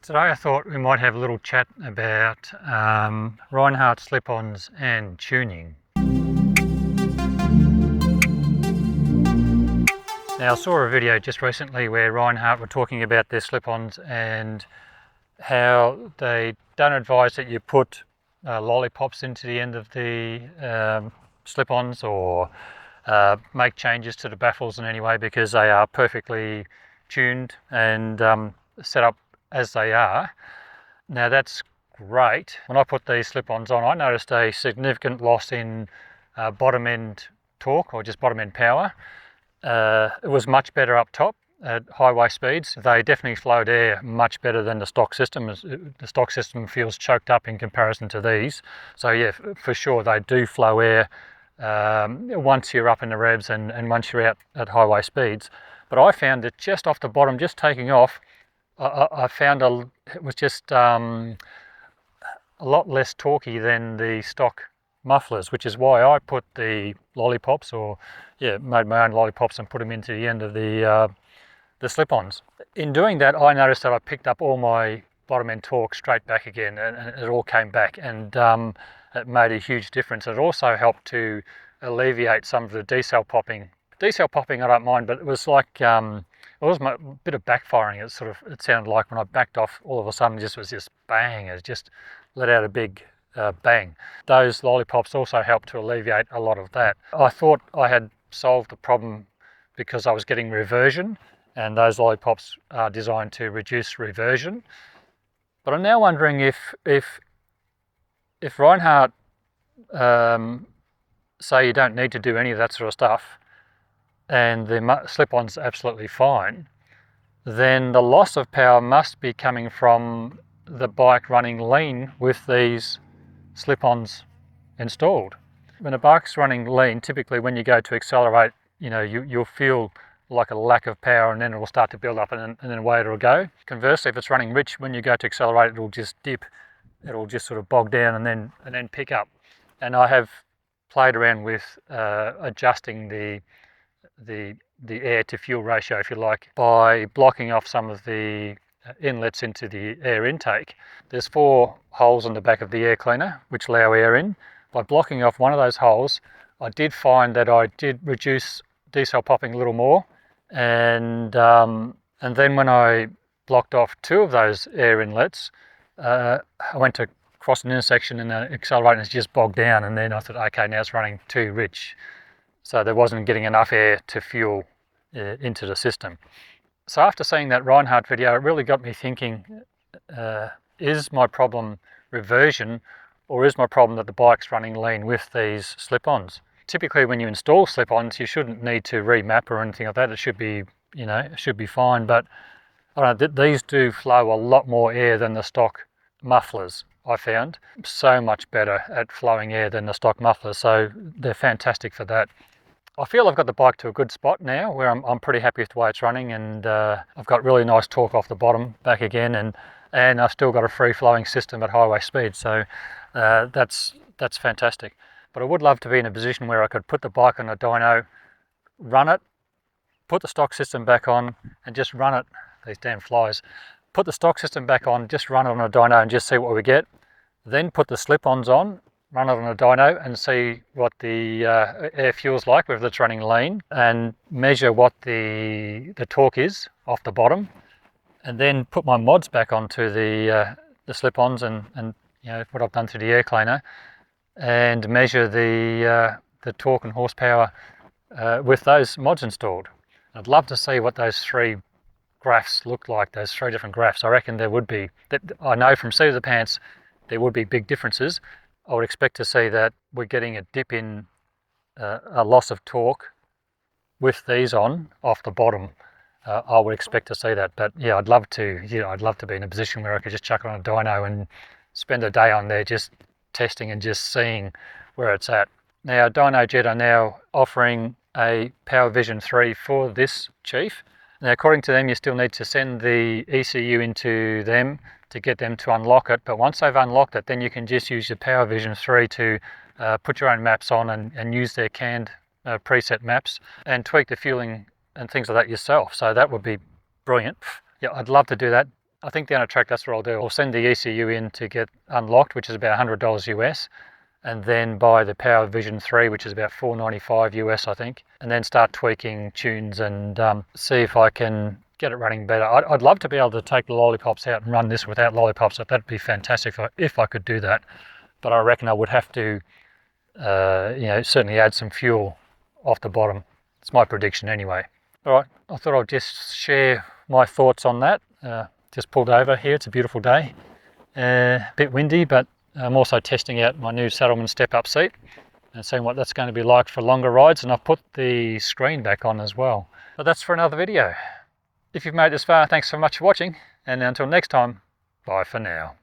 Today I thought we might have a little chat about Reinhardt slip-ons and tuning. Now I saw a video just recently where Reinhardt were talking about their slip-ons and how they don't advise that you put lollipops into the end of the slip-ons or make changes to the baffles in any way, because they are perfectly tuned and set up as they are. Now that's great. When I put these slip-ons on, I noticed a significant loss in bottom end torque, or just bottom end power. It was much better up top at highway speeds. They definitely flowed air much better than the stock system. The stock system feels choked up in comparison to these. So yeah, for sure they do flow air once you're up in the revs and once you're out at highway speeds. But I found that just off the bottom, just taking off, I found it was just a lot less torquey than the stock mufflers, which is why I put the lollipops, or yeah, made my own lollipops and put them into the end of the slip-ons. In doing that, I noticed that I picked up all my bottom end torque straight back again, and it all came back, and it made a huge difference. It also helped to alleviate some of the decel popping. Decel popping I don't mind, but it was like it was a bit of backfiring. It sounded like when I backed off, all of a sudden it was just bang. It just let out a big bang. Those lollipops also helped to alleviate a lot of that. I thought I had solved the problem because I was getting reversion, and those lollipops are designed to reduce reversion. But I'm now wondering if Reinhardt say you don't need to do any of that sort of stuff, and the slip-on's absolutely fine, then the loss of power must be coming from the bike running lean with these slip-ons installed. When a bike's running lean, typically when you go to accelerate, you'll feel like a lack of power, and then it will start to build up, and then away it'll go. Conversely, if it's running rich, when you go to accelerate, it'll just dip, it'll just sort of bog down and then pick up. And I have played around with adjusting the air to fuel ratio, if you like, by blocking off some of the inlets into the air intake. There's 4 holes in the back of the air cleaner which allow air in. By blocking off one of those holes, I did find that I did reduce decel popping a little more, and then when I blocked off 2 of those air inlets, I went to cross an intersection and the accelerator is just bogged down, and then I thought, okay, now it's running too rich. So there wasn't getting enough air to fuel into the system. So after seeing that Reinhardt video, it really got me thinking, is my problem reversion, or is my problem that the bike's running lean with these slip-ons? Typically when you install slip-ons, you shouldn't need to remap or anything like that. It should be, it should be fine, but I don't know, these do flow a lot more air than the stock mufflers. I found so much better at flowing air than the stock mufflers, so they're fantastic for that. I feel I've got the bike to a good spot now where I'm pretty happy with the way it's running, and I've got really nice torque off the bottom back again, and I've still got a free-flowing system at highway speed, so that's fantastic. But I would love to be in a position where I could put the bike on a dyno, run it, put the stock system back on, and just run it. These damn flies. Put the stock system back on, just run it on a dyno and just see what we get. Then put the slip-ons on, run it on a dyno and see what the air fuel's like, whether it's running lean, and measure what the torque is off the bottom, and then put my mods back onto the slip-ons and what I've done through the air cleaner, and measure the torque and horsepower with those mods installed. I'd love to see what those 3 graphs look like, those 3 different graphs. I reckon there would be, I know from seat of the pants there would be big differences. I would expect to see that we're getting a dip in a loss of torque with these on off the bottom. I would expect to see that, but yeah, I'd love to be in a position where I could just chuck it on a dyno and spend a day on there just testing and just seeing where it's at. Now DynoJet are now offering a Power Vision 3 for this Chief. Now according to them, you still need to send the ECU into them to get them to unlock it, but once they've unlocked it, then you can just use your Power Vision 3 to put your own maps on and use their canned preset maps and tweak the fueling and things like that yourself. So that would be brilliant. Yeah, I'd love to do that. I think down a track, that's what I'll do. I'll send the ECU in to get unlocked, which is about $100 US, and then buy the Power Vision 3, which is about $495 US, I think, and then start tweaking tunes and see if I can get it running better. I'd love to be able to take the lollipops out and run this without lollipops. That'd be fantastic if I could do that. But I reckon I would have to, certainly add some fuel off the bottom. It's my prediction anyway. All right, I thought I'd just share my thoughts on that. Just pulled over here. It's a beautiful day. A bit windy, but I'm also testing out my new Saddleman step-up seat and seeing what that's going to be like for longer rides. And I've put the screen back on as well. But that's for another video. If you've made it this far, thanks so much for watching. And until next time, bye for now.